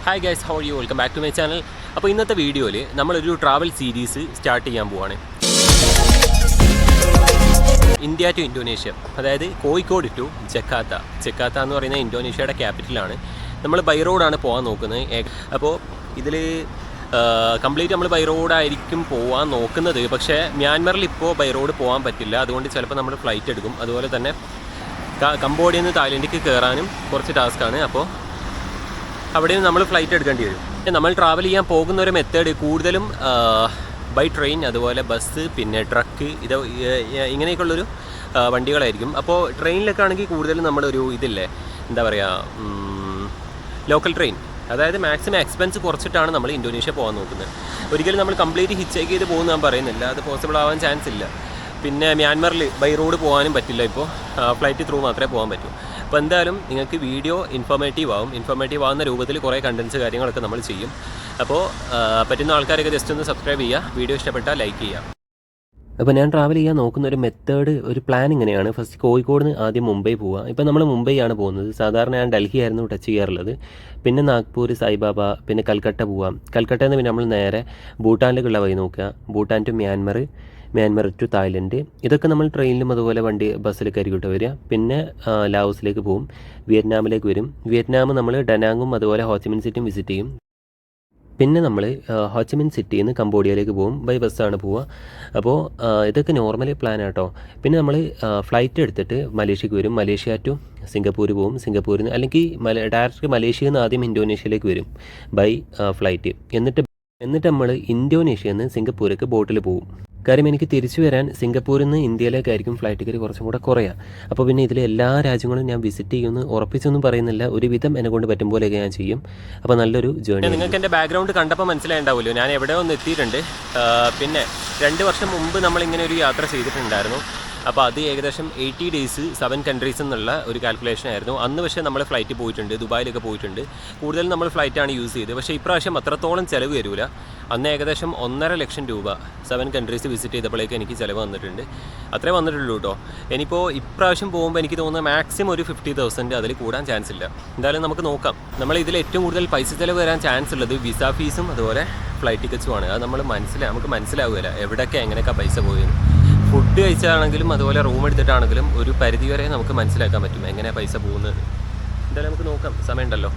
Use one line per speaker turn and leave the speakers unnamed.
Hi guys, how are you? Welcome back to my channel. അപ്പോൾ ഇന്നത്തെ വീഡിയോയിൽ നമ്മളൊരു ട്രാവൽ സീരീസ് സ്റ്റാർട്ട് ചെയ്യാൻ പോവാണ്. ഇന്ത്യ ടു ഇന്തോനേഷ്യ, അതായത് കോഴിക്കോട് ടു ജക്കാർത്ത എന്ന് പറയുന്ന ഇന്തോനേഷ്യയുടെ ക്യാപിറ്റലാണ്. നമ്മൾ ബൈ റോഡാണ് പോകാൻ നോക്കുന്നത്. അപ്പോൾ ഇതിൽ കംപ്ലീറ്റ് നമ്മൾ ബൈ റോഡായിരിക്കും പോകാൻ നോക്കുന്നത്. പക്ഷേ മ്യാൻമറിൽ ഇപ്പോൾ ബൈ റോഡ് പോകാൻ പറ്റില്ല. അതുകൊണ്ട് ചിലപ്പോൾ നമ്മൾ ഫ്ലൈറ്റ് എടുക്കും. അതുപോലെ തന്നെ കംബോഡിയയിൽ നിന്ന് തായ്ലൻഡിലേക്ക് കയറാനും കുറച്ച് ടാസ്ക്കാണ്. അപ്പോൾ അവിടെ നിന്ന് നമ്മൾ ഫ്ലൈറ്റ് എടുക്കേണ്ടി വരും. നമ്മൾ ട്രാവൽ ചെയ്യാൻ പോകുന്ന ഒരു മെത്തേഡ് കൂടുതലും ബൈ ട്രെയിൻ, അതുപോലെ ബസ്, പിന്നെ ട്രക്ക്, ഇങ്ങനെയൊക്കെയുള്ളൊരു വണ്ടികളായിരിക്കും. അപ്പോൾ ട്രെയിനിലൊക്കെ ആണെങ്കിൽ കൂടുതലും നമ്മളൊരു ഇതില്ലേ, എന്താ പറയുക, ലോക്കൽ ട്രെയിൻ, അതായത് മാക്സിമം എക്സ്പെൻസ് കുറച്ചിട്ടാണ് നമ്മൾ ഇന്തോനേഷ്യ പോകാൻ നോക്കുന്നത്. ഒരിക്കലും നമ്മൾ കംപ്ലീറ്റ് ഹിച്ചേക്ക് ചെയ്ത് പോകുമെന്ന് ഞാൻ പറയുന്നില്ല, അത് പോസിബിൾ ആവാൻ ചാൻസ് ഇല്ല. പിന്നെ മ്യാൻമറിൽ ബൈ റോഡ് പോകാനും പറ്റില്ല, ഇപ്പോൾ ഫ്ലൈറ്റ് ത്രൂ മാത്രമേ പോകാൻ പറ്റൂ. അപ്പോൾ എന്തായാലും നിങ്ങൾക്ക് വീഡിയോ ഇൻഫോർമേറ്റീവ് ആവുന്ന രൂപത്തിൽ കുറേ കണ്ടൻസ് കാര്യങ്ങളൊക്കെ നമ്മൾ ചെയ്യും. അപ്പോൾ പറ്റുന്ന ആൾക്കാരൊക്കെ ജസ്റ്റ് ഒന്ന് സബ്സ്ക്രൈബ് ചെയ്യുക, വീഡിയോ ഇഷ്ടപ്പെട്ടാൽ ലൈക്ക് ചെയ്യുക. അപ്പോൾ ഞാൻ ട്രാവൽ ചെയ്യാൻ നോക്കുന്ന ഒരു മെത്തേഡ്, ഒരു പ്ലാൻ ഇങ്ങനെയാണ്. ഫസ്റ്റ് കോഴിക്കോട് നിന്ന് ആദ്യം മുംബൈ പോവുക. ഇപ്പോൾ നമ്മൾ മുംബൈ ആണ് പോകുന്നത്. സാധാരണ ഞാൻ ഡൽഹി ആയിരുന്നു ടച്ച് ചെയ്യാറുള്ളത്. പിന്നെ നാഗ്പൂർ, സായിബാബ, പിന്നെ കൽക്കട്ട പോവാം. കൽക്കട്ടയിൽ നിന്ന് പിന്നെ നമ്മൾ നേരെ ഭൂട്ടാനിലേക്കുള്ള വഴി നോക്കുക. Bhutan to Myanmar to Thailand. ഇതൊക്കെ നമ്മൾ ട്രെയിനിലും അതുപോലെ ബസ്സിലൊക്കെ ആയിരിക്കും വരിക. പിന്നെ ലാവോസിലേക്ക് പോകും, വിയറ്റ്നാമിലേക്ക് വരും. വിയറ്റ്നാം നമ്മൾ ഡനാങ്ങും അതുപോലെ ഹോച്ചിമിൻ സിറ്റിയും വിസിറ്റ് ചെയ്യും. പിന്നെ നമ്മൾ ഹോച്ചിമിൻ സിറ്റിയിൽ നിന്ന് കംബോഡിയയിലേക്ക് പോകും. ബൈ ബസ്സാണ് പോവുക. അപ്പോൾ ഇതൊക്കെ നോർമലി പ്ലാൻ ആട്ടോ. പിന്നെ നമ്മൾ ഫ്ലൈറ്റ് എടുത്തിട്ട് മലേഷ്യക്ക് വരും. മലേഷ്യ ടു സിംഗപ്പൂർ പോകും. സിംഗപ്പൂരിൽ നിന്ന് അല്ലെങ്കിൽ ഡയറക്റ്റ് മലേഷ്യയിൽ നിന്ന് ആദ്യം ഇന്തോനേഷ്യയിലേക്ക് വരും ബൈ ഫ്ലൈറ്റ്. എന്നിട്ട് നമ്മൾ ഇന്തോനേഷ്യയിൽ നിന്ന് സിംഗപ്പൂർക്ക് ബോട്ടിൽ പോകും. കാര്യം എനിക്ക് തിരിച്ചു വരാൻ സിംഗപ്പൂരിൽ നിന്ന് ഇന്ത്യയിലേക്കായിരിക്കും ഫ്ലൈറ്റ് ടിക്കറ്റ് കുറച്ചും കൂടെ കുറയുക. അപ്പോൾ പിന്നെ ഇതിലെ എല്ലാ രാജ്യങ്ങളും ഞാൻ വിസിറ്റ് ചെയ്യുമെന്ന് ഉറപ്പിച്ചൊന്നും പറയുന്നില്ല. ഒരുവിധം എന്നെ കൊണ്ട് പറ്റും പോലെയൊക്കെ ഞാൻ ചെയ്യും. അപ്പോൾ നല്ലൊരു ജേർണി. നിങ്ങൾക്ക് എൻ്റെ ബാക്ക്ഗ്രൗണ്ട് കണ്ടപ്പോൾ മനസ്സിലായിട്ടുണ്ടാവുമല്ലോ, ഞാൻ എവിടെ ഒന്ന് എത്തിയിട്ടുണ്ട്. പിന്നെ 2 വർഷം മുമ്പ് നമ്മളിങ്ങനെ ഒരു യാത്ര ചെയ്തിട്ടുണ്ടായിരുന്നു. അപ്പോൾ അത് ഏകദേശം 80 days 7 countries എന്നുള്ള ഒരു കാൽക്കുലേഷൻ ആയിരുന്നു. അന്ന് പക്ഷേ നമ്മൾ ഫ്ലൈറ്റ് പോയിട്ടുണ്ട്, ദുബായിലൊക്കെ പോയിട്ടുണ്ട്. കൂടുതലും നമ്മൾ ഫ്ലൈറ്റാണ് യൂസ് ചെയ്തത്. പക്ഷേ ഇപ്രാവശ്യം അത്രത്തോളം ചിലവ് വരില്ല. അന്ന് ഏകദേശം 1.5 ലക്ഷം രൂപ 7 countries വിസിറ്റ് ചെയ്തപ്പോഴേക്ക് എനിക്ക് ചിലവ് വന്നിട്ടുണ്ട്. അത്രേ വന്നിട്ടുള്ളൂ കേട്ടോ. ഇനിയിപ്പോൾ ഇപ്രാവശ്യം പോകുമ്പോൾ എനിക്ക് തോന്നുന്നത് മാക്സിമം ഒരു 50,000 അതിൽ കൂടാൻ ചാൻസ് ഇല്ല. എന്തായാലും നമുക്ക് നോക്കാം. നമ്മൾ ഇതിൽ ഏറ്റവും കൂടുതൽ പൈസ ചിലവ് വരാൻ ചാൻസ് ഉള്ളത് വിസ ഫീസും അതുപോലെ ഫ്ലൈറ്റ് ടിക്കറ്റ്സുമാണ്. അത് നമുക്ക് മനസ്സിലാവില്ല എവിടെയൊക്കെ എങ്ങനെയൊക്കെ പൈസ പോയെന്ന്. ഫുഡ് കഴിച്ചാണെങ്കിലും അതുപോലെ റൂം എടുത്തിട്ടാണെങ്കിലും ഒരു പരിധിവരെ നമുക്ക് മനസ്സിലാക്കാൻ പറ്റും എങ്ങനെയാണ് പൈസ പോകുന്നത്. എന്തായാലും നമുക്ക് നോക്കാം, സമയമുണ്ടല്ലോ.